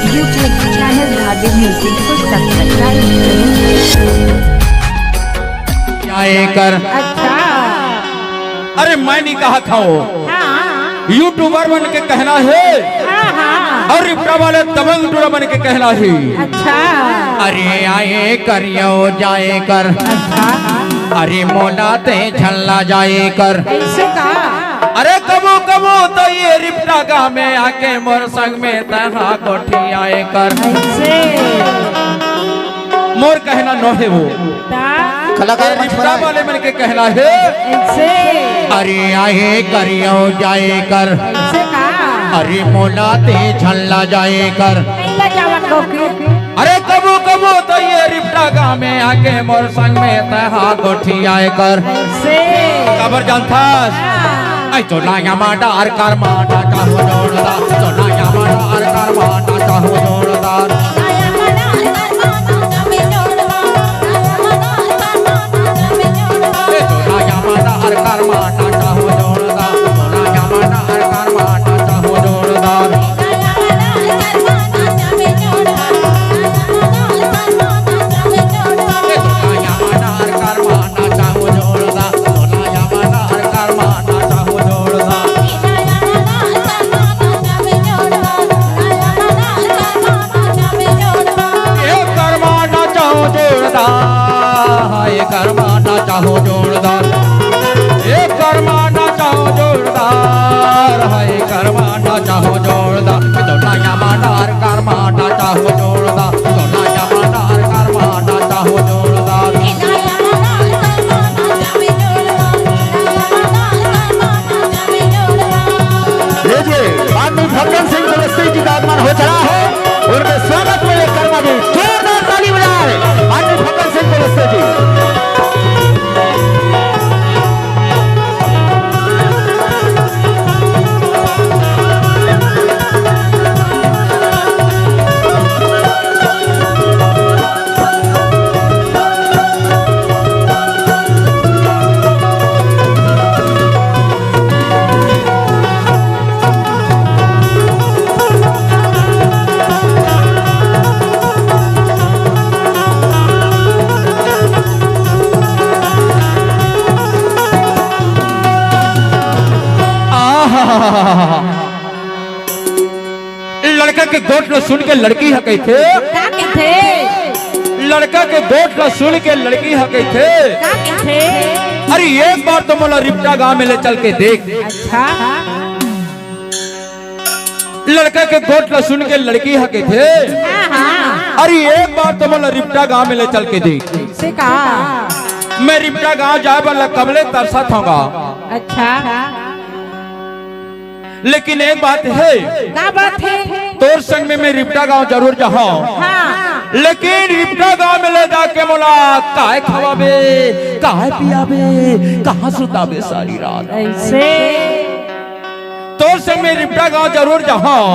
YouTube channel धागे music को subscribe कर। अच्छा अरे मैं नहीं कहा था वो हाँ यूट्यूबर बन के कहना है और रिप्टा वाले दबंग टूरा बन के कहना है। अच्छा अरे आए करियो जाए कर, अच्छा अरे मोलाते झल्ला जाए कर। ऐसे कहा अरे कबो कबो तो ये रिप्टा गा में आके मोर संग में तहा कोठी आए कर। ऐसे मोर कहना नो है वो कलाकार रिप्टा वाले बन के कहना है। ऐसे अरे आए करियो जाए कर, ऐसे कहा अरे मोलाते झल्ला जाए कर। अरे कबो कबो तो ये रिप्टा गा में आके मोर संग में तहा कोठी आए कर। ऐसे खबर जानता आई तो लाया माटा हर कार माटा चाहो जोरदार, तो लाया माटा हर कार माटा चाहो जोरदार। तो लाया माटा हर कार माटा चाहो जोरदार, तो लाया माटा हर कार माटा चाहो जोरदार। तो लाया माटा हर कार माटा चाहो जोरदार, तो लाया माटा हर कार माटा चाहो जोरदार। ये करमाना चाहो जोरदार, ये करमाना चाहो जोरदार, ये करमाना चाहो जोरदार, ये करमाना चाहो जोरदार। तो लाया माटा हर करमाना चाहो जोरदार, तो लाया माटा हर करमाना चाहो जोरदार। फक्कन सिंह कुलस्ती जी का आगमन हो चला है। उनके स्वागत में एक कर्मा भी जोरदार ताली बजाए। माननीय फक्कन सिंह कुलस्ती जी। लड़का के गोट न सुन के लड़की हकई थे। लड़का के गोट न सुन के लड़की हकई थे। अरे एक बार तो मोला रिप्टा गांव में ले चल के देख। अच्छा लड़का के गोट न सुन के लड़की हकई थे। अरे एक बार तो मोला रिप्टा गांव में ले चल के देख। ऐसे कहा मैं रिप्टा गांव जाए वाला कमले तरसा थागा। अच्छा लेकिन एक बात है, क्या बात है तोर संग में मैं रिप्टा गांव जरूर जाऊं। हाँ लेकिन रिप्टा गांव में ले जाके मोला काहे खवाबे, काहे पियाबे, कहां सुताबे सारी रात। ऐसे तोर संग में रिप्टा गांव जरूर जाऊं।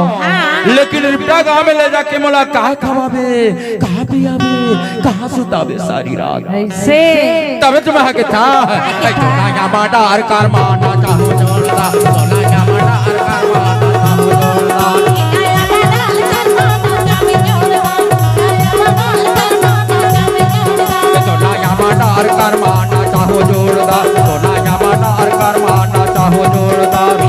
लेकिन रिप्टा गांव में ले जाके मोला काहे खवाबे, कहां पियाबे, कहां सुताबे सारी रात। ऐसे तबे तुम्हें के था लाया माटा हर कार माटा चाहो जोरदार, तो लाया माटा हर कार माटा चाहो जोरदार। तो लाया माटा हर कार माटा चाहो जोरदार, तो लाया माटा हर कार माटा चाहो जोरदार।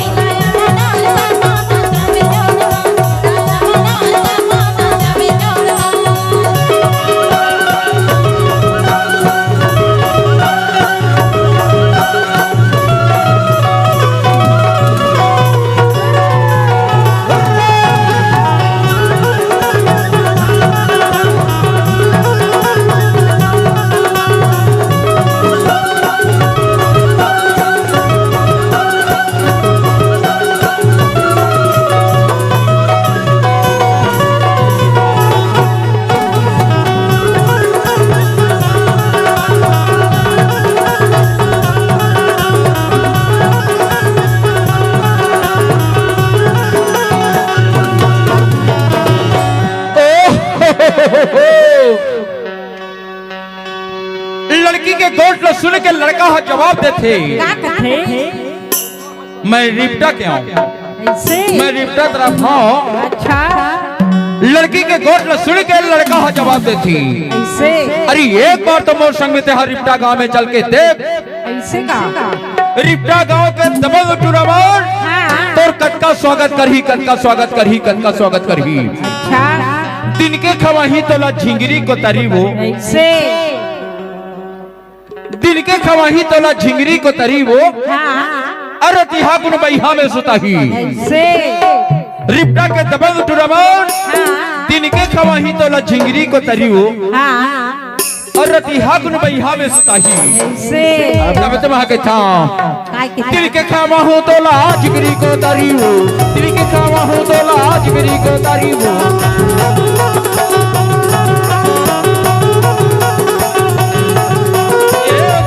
लड़की के गोट लो सुन के लड़का हो जवाब देते मैं रिप्टा के आऊं, ऐसे मैं रिप्टा तरफ हूं। अच्छा लड़की के गोट ल सुन के लड़का हो जवाब देती, ऐसे अरे एक बार तो मोर संग में तेहा रिप्टा गांव में चल के देख। ऐसे का रिप्टा गांव के दबंग टूरामोर तोर कटका स्वागत करही, कटका स्वागत करही, कटका स्वागत करही। अच्छा दिन के खवाही तोला झिंगरी को तरी वो, ऐसे दिन के खवाही तोला झिंगरी को तरी वो, अरे तिहा गुन बैहा में सुताही। ऐसे रिप्टा के दबंग टूरामोर दिन के खवाही तोला झिंगरी को तरी वो, और तिहा गुन बैहा में सुताही। ऐसे अब तुम के था काय के दिल के खावा हो तो लाजगिरी को तारी हो, दिल के खावा हो तो लाजगिरी को तारी हो।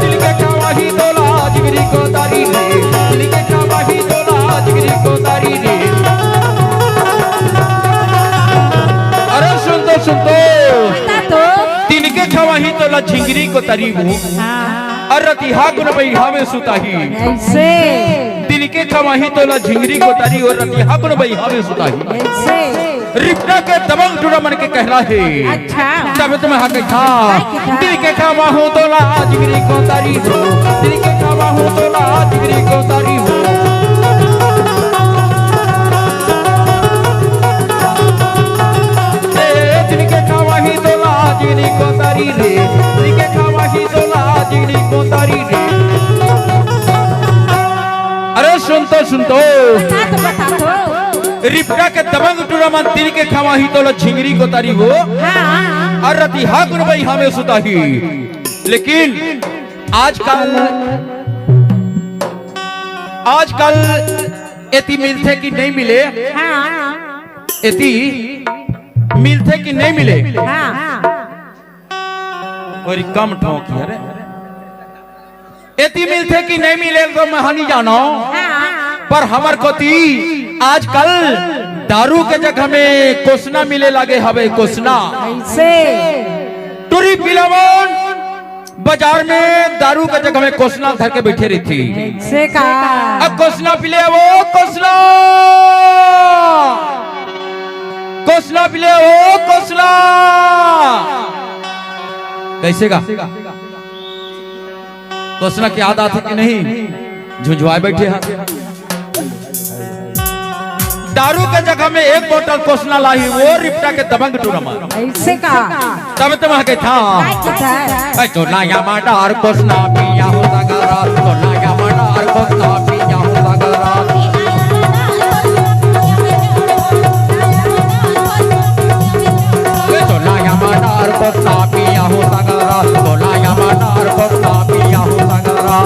दिल के खावा ही तो लाजगिरी को तारी रे, दिल के खावा ही तो लाजगिरी को तारी रे। अरे सुन तो दिन के खावा ही तो ला झिंगरी को तारी हो, अरे तिहा गुन बैहा में सुताही। ऐसे दिन के खवाही तोला झिंगरी को तारी और रतिहा गुन बैहा में सुताही। ऐसे रिप्टा के दबंग टूरा मन के कहला है, अच्छा तब तुम हक था दिल के खावा हो तोला झिंगरी को तारी हो, दिल के खावा हो तोला झिंगरी को तारी हो। दिल के खावा ही तोला झिंगरी को तारी रे, दिल के खावा ही तोला झिंगरी को तारी रे। अरे सुन तो बता दो रिप्टा के दबंग टूरा मन दिल के खवाही तोला झिंगरी को तारी हो, और रतिहा गुन बैहा में सुताही। लेकिन आजकल एती मिलते कि नहीं मिले, एती मिलते कि नहीं मिले, और कम ठोक है रे। एती मिलते कि नहीं मिले तो मैं नहीं जानो, पर हमर कोती आजकल दारू के जगह में कोसना मिले लगे हवे। कोसना ऐसे टूरी पिलावन बाजार में दारू के जगह में कोसना धर के बैठे रही थी। ऐसे का अब कोसना पिले वो कोसना, कोसना पिले वो कोसना। कैसे का कोसना की आदत है कि नहीं, झुंझुआए बैठे हैं। दारू के जगह में एक बोतल कोसना लाई वो रिप्टा के दबंग टूरामोर। ऐसे का तब तुम के था तो नया मडार कोसना पिया हो सगरा, तो नया मडार कोसना पिया हो सगरा। तो नया मडार कोसना पिया हो सगरा, तो नया मडार कोसना पिया हो सगरा।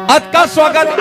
आज का स्वागत